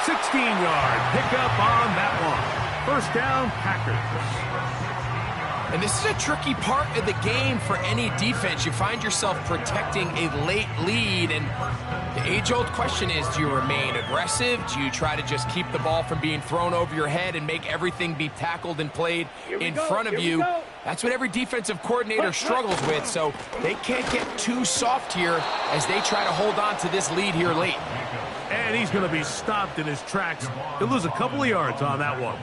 16-yard pickup on that one. First down, Packers. And this is a tricky part of the game for any defense. You find yourself protecting a late lead, and the age-old question is, do you remain aggressive? Do you try to just keep the ball from being thrown over your head and make everything be tackled and played in front of you? That's what every defensive coordinator struggles with, so they can't get too soft here as they try to hold on to this lead here late. And he's going to be stopped in his tracks. He'll lose a couple of yards on that one.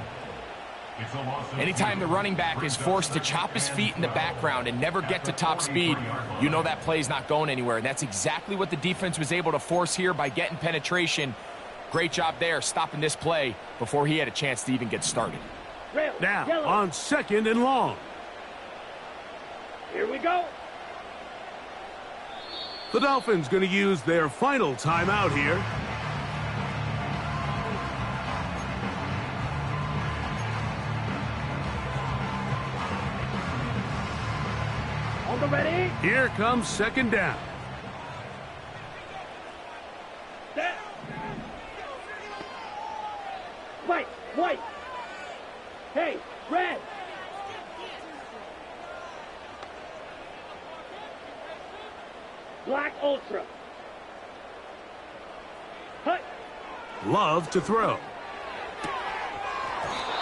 Anytime the running back is forced to chop his feet in the background and never get to top speed, you know that play's not going anywhere. And that's exactly what the defense was able to force here by getting penetration. Great job there, stopping this play before he had a chance to even get started. Now, on second and long. Here we go. The Dolphins going to use their final timeout here. On the ready. Here comes second down. Set. White, white. Hey, red. Black Ultra. Hut. Love to throw.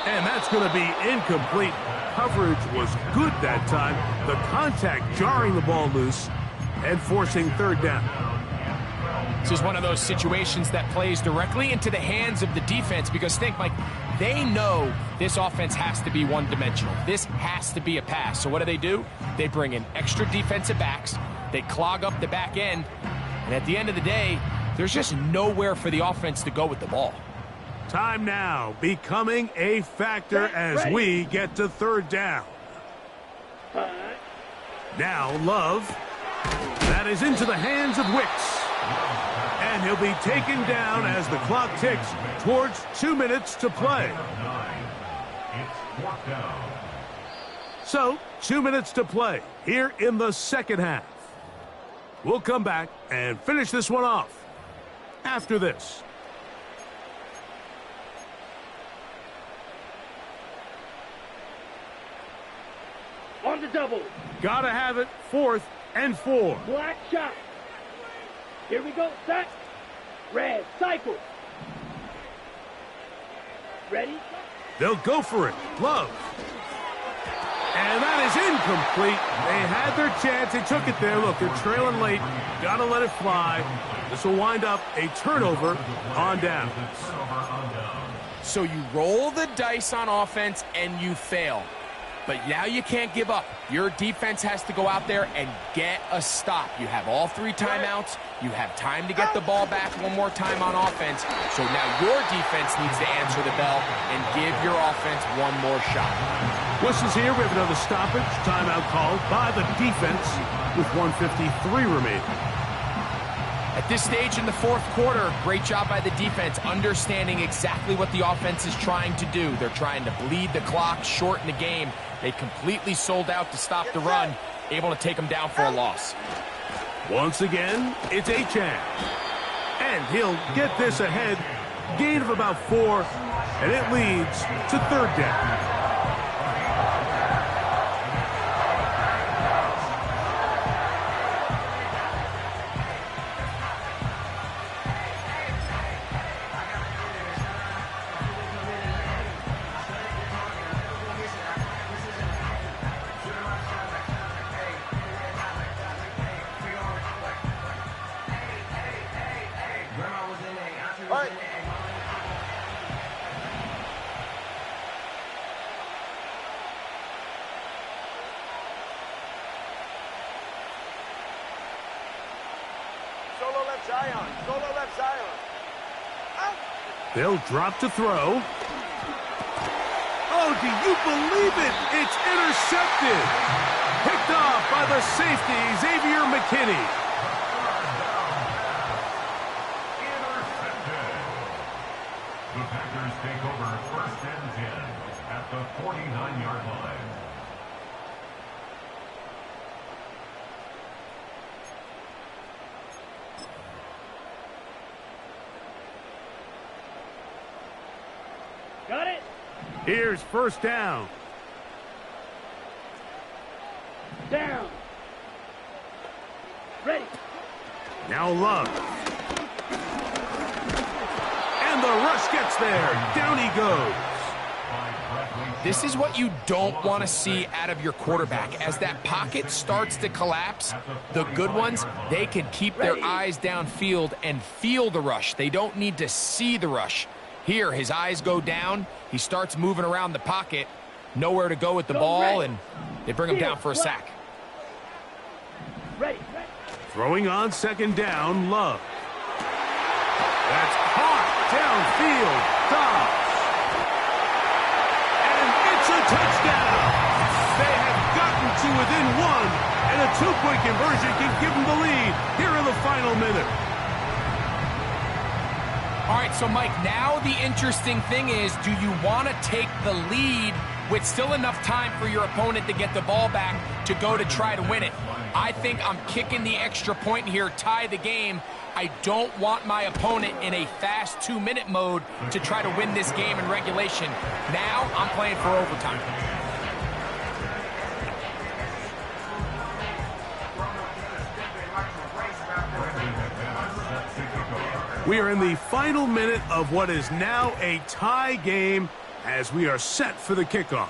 And that's going to be incomplete. Coverage was good that time. The contact jarring the ball loose and forcing third down. This is one of those situations that plays directly into the hands of the defense because think, Mike, they know this offense has to be one-dimensional. This has to be a pass. So what do? They bring in extra defensive backs. They clog up the back end. And at the end of the day, there's just nowhere for the offense to go with the ball. Time now becoming a factor as we get to third down. Now Love. That is into the hands of Wicks. And he'll be taken down as the clock ticks towards 2 minutes to play. So, 2 minutes to play here in the second half. We'll come back and finish this one off after this. On the double. Gotta have it. 4th and 4. Black shot. Here we go. Set. Red. Cycle. Ready? They'll go for it. Love. And that is incomplete. They had their chance. They took it there. Look, they're trailing late. Gotta let it fly. This will wind up a turnover on down. So you roll the dice on offense and you fail. But now you can't give up. Your defense has to go out there and get a stop. You have all 3 timeouts. You have time to get the ball back one more time on offense. So now your defense needs to answer the bell and give your offense one more shot. Whistles here. We have another stoppage. Timeout called by the defense with 1:53 remaining. At this stage in the fourth quarter, great job by the defense, understanding exactly what the offense is trying to do. They're trying to bleed the clock, shorten the game. They completely sold out to stop the run, able to take them down for a loss. Once again, it's Achane. And he'll get this ahead. Gain of about 4, and it leads to third down. Solo left Zion. They'll drop to throw. Oh, do you believe it? It's intercepted. Picked off by the safety, Xavier McKinney. The Packers take over 1st and 10 at the 49-yard line. Got it. Here's first down. Down. Ready. Now Love. And the rush gets there. Down he goes. This is what you don't want to see out of your quarterback. As that pocket starts to collapse, the good ones, they can keep their eyes downfield and feel the rush. They don't need to see the rush. Here, his eyes go down. He starts moving around the pocket. Nowhere to go with the ball, and they bring him down for a sack. Ready. Throwing on second down, Love. That's caught downfield. Dobbs. And it's a touchdown. They have gotten to within 1, and a 2-point conversion can give them the lead here in the final minute. All right, so Mike, now the interesting thing is, do you want to take the lead with still enough time for your opponent to get the ball back to go to try to win it? I think I'm kicking the extra point here, tie the game. I don't want my opponent in a fast 2-minute mode to try to win this game in regulation. Now I'm playing for overtime. We are in the final minute of what is now a tie game. as we are set for the kickoff.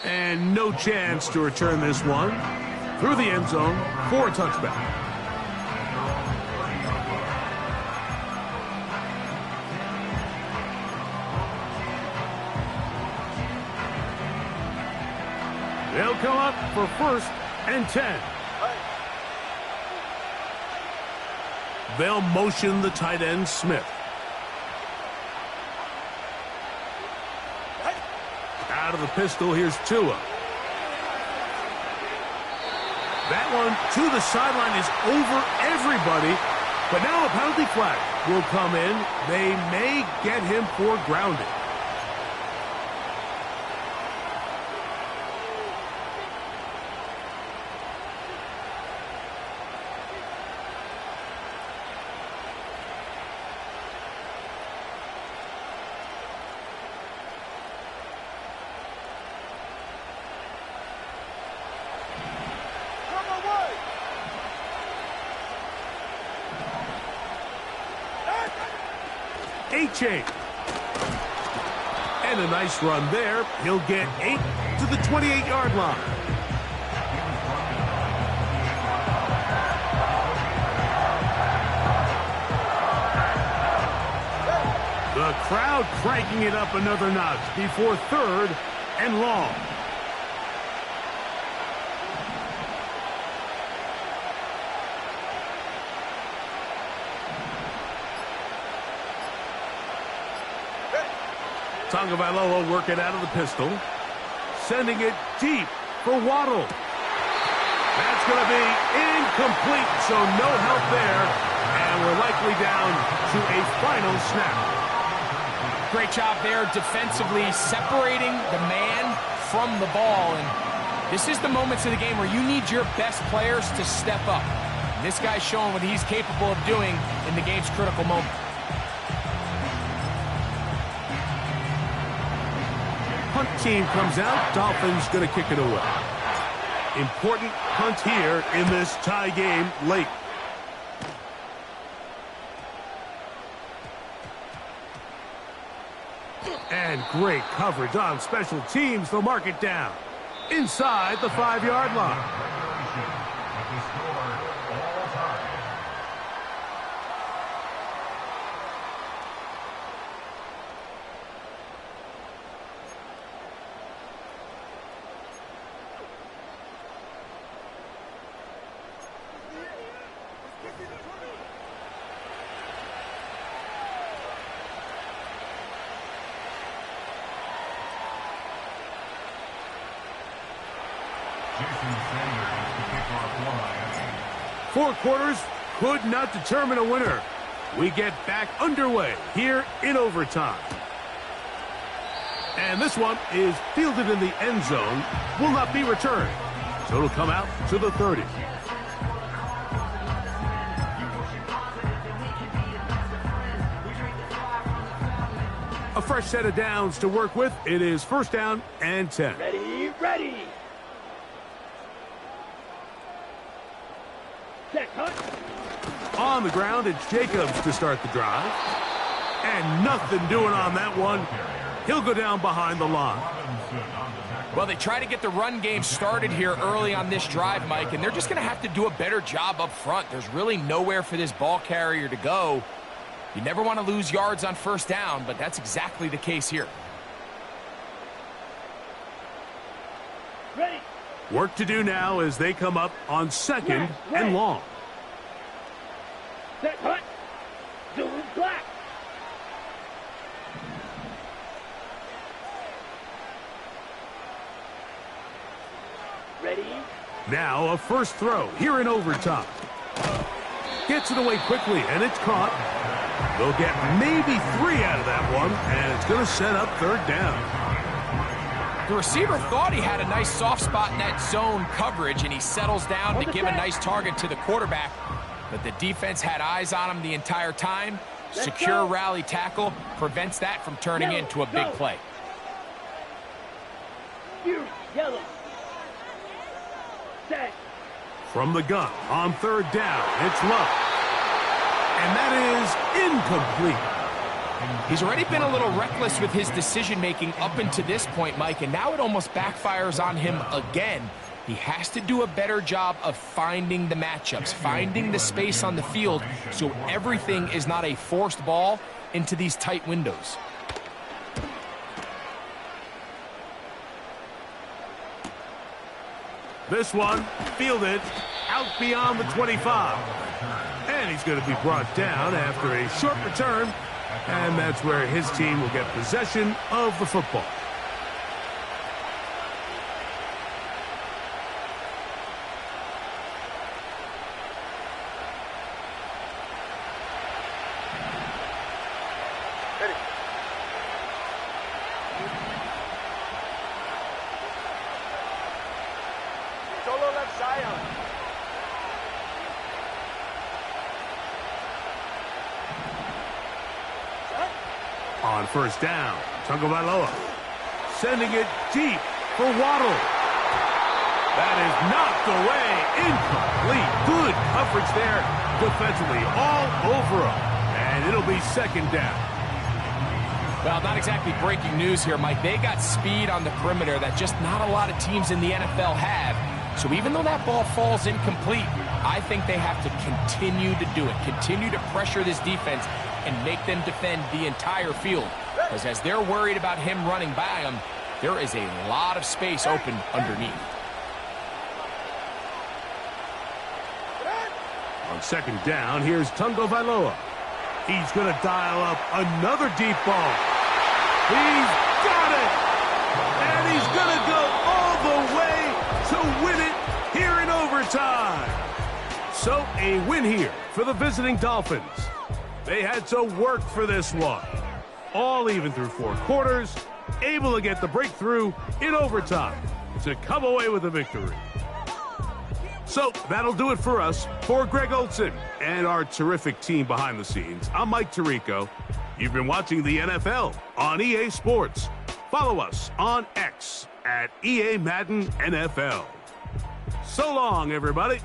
And no chance to return this one through the end zone for a touchback. They'll come up for 1st and 10. They'll motion the tight end, Smith. Out of the pistol, here's Tua. That one to the sideline is over everybody, but now a penalty flag will come in. They may get him for grounding. H8. And a nice run there. He'll get 8 to the 28-yard line. The crowd cranking it up another notch before 3rd and long. Tagovailoa working out of the pistol. Sending it deep for Waddle. That's going to be incomplete, so no help there. And we're likely down to a final snap. Great job there defensively, separating the man from the ball. And this is the moments of the game where you need your best players to step up. And this guy's showing what he's capable of doing in the game's critical moment. Punt team comes out. Dolphins going to kick it away. Important punt here in this tie game late. And great coverage on special teams. They'll mark it down inside the 5-yard line. Four quarters could not determine a winner. We get back underway here in overtime. And this one is fielded in the end zone, will not be returned. So it'll come out to the 30. A fresh set of downs to work with. It is 1st down and 10. Ready, ready. Set, hunt. On the ground, it's Jacobs to start the drive. And nothing doing on that one. He'll go down behind the line. Well, they try to get the run game started here early on this drive, Mike, and they're just going to have to do a better job up front. There's really nowhere for this ball carrier to go. You never want to lose yards on 1st down, but that's exactly the case here. Ready. Work to do now as they come up on 2nd and long. Set, hunt. Zoom, black. Ready. Now a first throw here in overtime. Gets it away quickly, and it's caught. They'll get maybe 3 out of that one, and it's going to set up 3rd down. The receiver thought he had a nice soft spot in that zone coverage, and he settles down to give a nice target to the quarterback. But the defense had eyes on him the entire time. Secure rally tackle prevents that from turning into a big play. Yellow. Set. From the gun on 3rd down, it's Love. And that is incomplete. He's already been a little reckless with his decision-making up until this point, Mike, and now it almost backfires on him again. He has to do a better job of finding the matchups, finding the space on the field, so everything is not a forced ball into these tight windows. This one, fielded, out beyond the 25. And he's going to be brought down after a short return, and that's where his team will get possession of the football. Solo left Zion. On first down, Tagovailoa sending it deep for Waddle. That is knocked away, incomplete. Good coverage there defensively, all over him. And it'll be second down. Well, not exactly breaking news here, Mike. They got speed on the perimeter that just not a lot of teams in the NFL have. So even though that ball falls incomplete, I think they have to continue to do it, continue to pressure this defense and make them defend the entire field. Because as they're worried about him running by them, there is a lot of space open underneath. On second down, here's Tagovailoa. He's going to dial up another deep ball. He's got it! And he's going to go all the way to win it here in overtime. So a win here for the visiting Dolphins. They had to work for this one. All even through 4 quarters, able to get the breakthrough in overtime to come away with a victory. So that'll do it for us. For Greg Olsen and our terrific team behind the scenes, I'm Mike Tirico. You've been watching the NFL on EA Sports. Follow us on X at EA Madden NFL. So long, everybody.